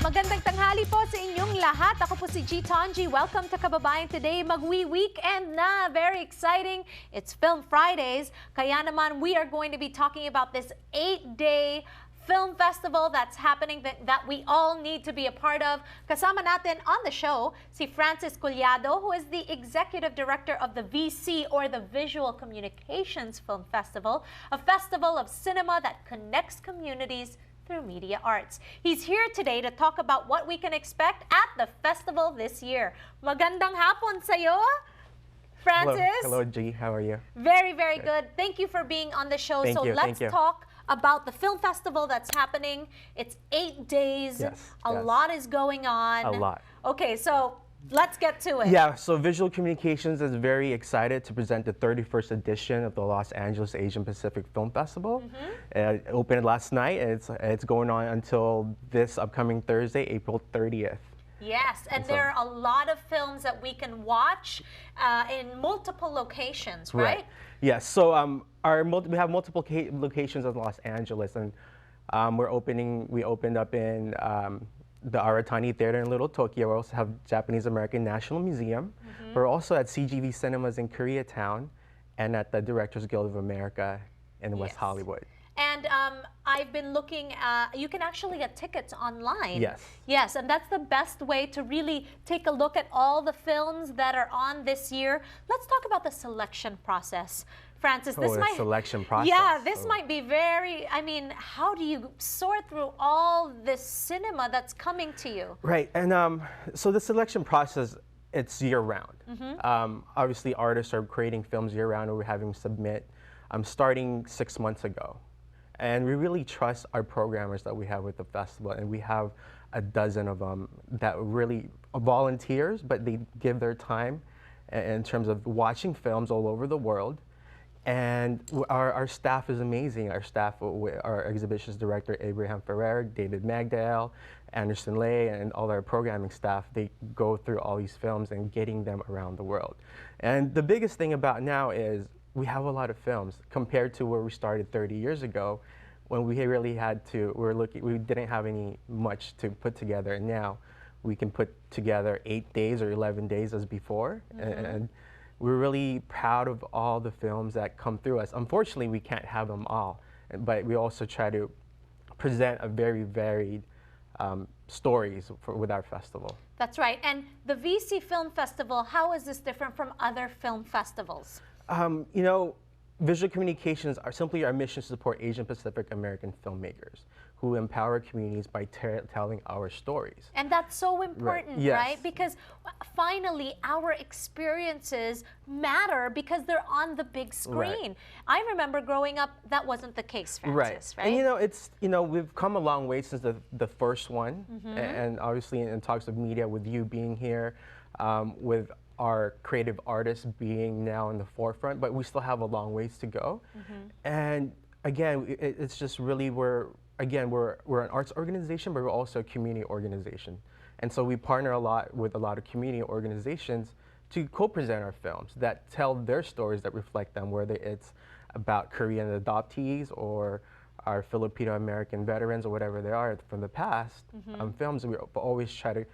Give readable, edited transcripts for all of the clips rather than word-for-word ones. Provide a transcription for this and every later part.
Magandang tanghali po sa inyong lahat. Ako po si G. Tonji. Welcome to Kababayan Today. Mag-weekend na. Very exciting. It's Film Fridays. Kaya naman, we are going to be talking about this 8-day film festival that's happening that we all need to be a part of. Kasama natin on the show si Francis Collado, who is the Executive Director of the VC, or the Visual Communications Film Festival, a festival of cinema that connects communities through media arts. He's here today to talk about what we can expect at the festival this year. Magandang hapon sa'yo, Francis. Hello, G. How are you? Very, very good. Thank you for being on the show. Let's talk about the film festival that's happening. It's 8 days. Yes. A lot is going on. A lot. Okay, so let's get to it. Yeah, so Visual Communications is very excited to present the 31st edition of the Los Angeles Asian Pacific Film Festival. It opened last night, and it's going on until this upcoming Thursday, April 30th. Yes, and there are a lot of films that we can watch in multiple locations, right? Yes, so we have multiple locations in Los Angeles, and we opened up in the Aratani Theater in Little Tokyo. We also have Japanese American National Museum. We're also at CGV Cinemas in Koreatown and at the Directors Guild of America in West Hollywood. And I've been looking, you can actually get tickets online. Yes. Yes, and that's the best way to really take a look at all the films that are on this year. Let's talk about the selection process. Francis, selection process. Yeah, this might be very, I mean, how do you sort through all this cinema that's coming to you? Right, and so the selection process, it's year-round. Obviously, artists are creating films year-round, and we're having them submit starting 6 months ago. And we really trust our programmers that we have with the festival, and we have a dozen of them that really are volunteers, but they give their time in terms of watching films all over the world. And our staff is amazing. Our staff, our exhibitions director, Abraham Ferrer, David Magdale, Anderson Lay, and all our programming staff, they go through all these films and getting them around the world. And the biggest thing about now is we have a lot of films compared to where we started 30 years ago, when we really had to, we didn't have much to put together. And now we can put together 8 days or 11 days as before. And we're really proud of all the films that come through us. Unfortunately, we can't have them all, but we also try to present a very varied stories with our festival. That's right. And the VC Film Festival, how is this different from other film festivals? You know, Visual Communications are simply our mission to support Asian Pacific American filmmakers who empower communities by telling our stories. And that's so important, right? Because finally, our experiences matter because they're on the big screen. I remember growing up, that wasn't the case, Francis, right? And we've come a long way since the first one, and obviously in talks of media, with you being here, with our creative artists being now in the forefront, but we still have a long ways to go. And again, it's just really, we're an arts organization, but we're also a community organization. And so we partner a lot with a lot of community organizations to co-present our films that tell their stories that reflect them, whether it's about Korean adoptees or our Filipino-American veterans or whatever they are from the past. Films, we always try to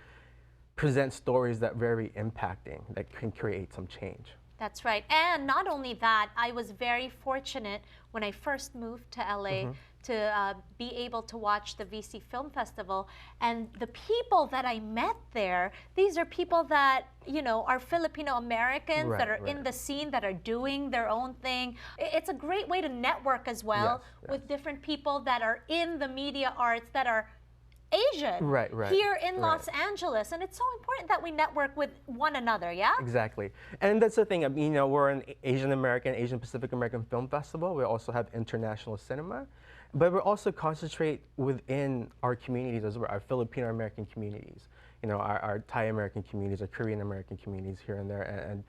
present stories that are very impacting, that can create some change. That's right. And not only that, I was very fortunate when I first moved to LA to be able to watch the VC Film Festival. And the people that I met there, these are people that, are Filipino Americans that are in the scene, that are doing their own thing. It's a great way to network as well with different people that are in the media arts, that are Asian here in Los Angeles, and it's so important that we network with one another. Exactly. And that's the thing. I mean, we're an Asian Pacific American Film Festival. We also have international cinema, but we also concentrate within our communities as well, our Filipino American communities, our Thai American communities, our Korean American communities here and there, and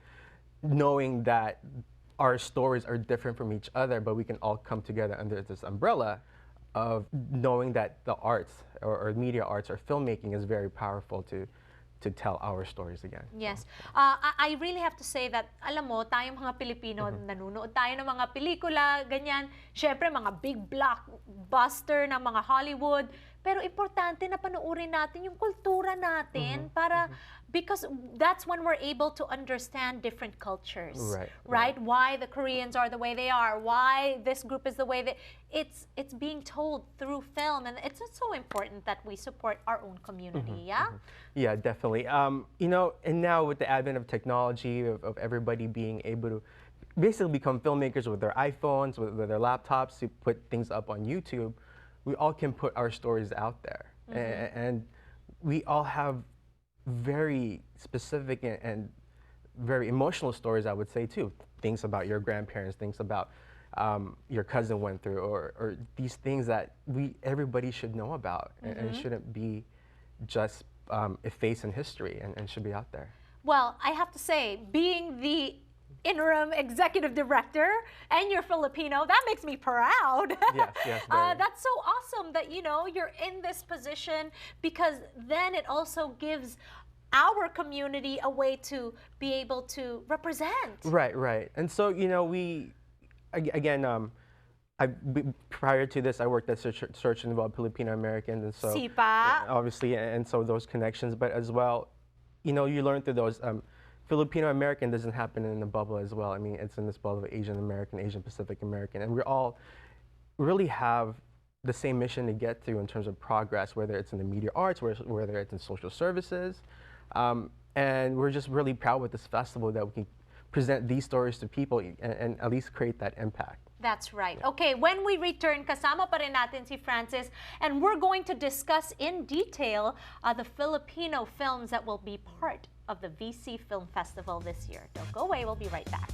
knowing that our stories are different from each other, but we can all come together under this umbrella of knowing that the arts or media arts or filmmaking is very powerful to tell our stories again. Yes. I really have to say that, alam mo, tayong mga Pilipino, nanonood tayo ng mga pelikula, ganyan. Syempre, mga big blockbuster ng mga Hollywood. Pero importante na panoorin natin yung kultura natin para because that's when we're able to understand different cultures. Right? Why the Koreans are the way they are, why this group is the way that it's being told through film, and it's so important that we support our own community. Yeah, definitely. You know, and now with the advent of technology, of everybody being able to basically become filmmakers with their iPhones, with their laptops, to put things up on YouTube, we all can put our stories out there. And we all have very specific and very emotional stories, I would say, too. Things about your grandparents, things about your cousin went through, or these things that everybody should know about and shouldn't be just effaced in history and should be out there. Well, I have to say, being the interim executive director and you're Filipino, that makes me proud. Yes, that's so awesome that, you know, you're in this position, because then it also gives our community a way to be able to represent. Right. And so, you know, prior to this, I worked at Search and Develop Filipino Americans, and so Sipa. obviously, and so those connections, but as well, you know, you learn through those. Filipino American doesn't happen in a bubble as well. I mean, it's in this bubble of Asian American, Asian Pacific American, and we all really have the same mission to get to in terms of progress, whether it's in the media arts, whether it's in social services. And we're just really proud with this festival that we can present these stories to people and at least create that impact. That's right. Okay, when we return, kasama pa rin natin si Francis, and we're going to discuss in detail the Filipino films that will be part of the VC Film Festival this year. Don't go away, we'll be right back.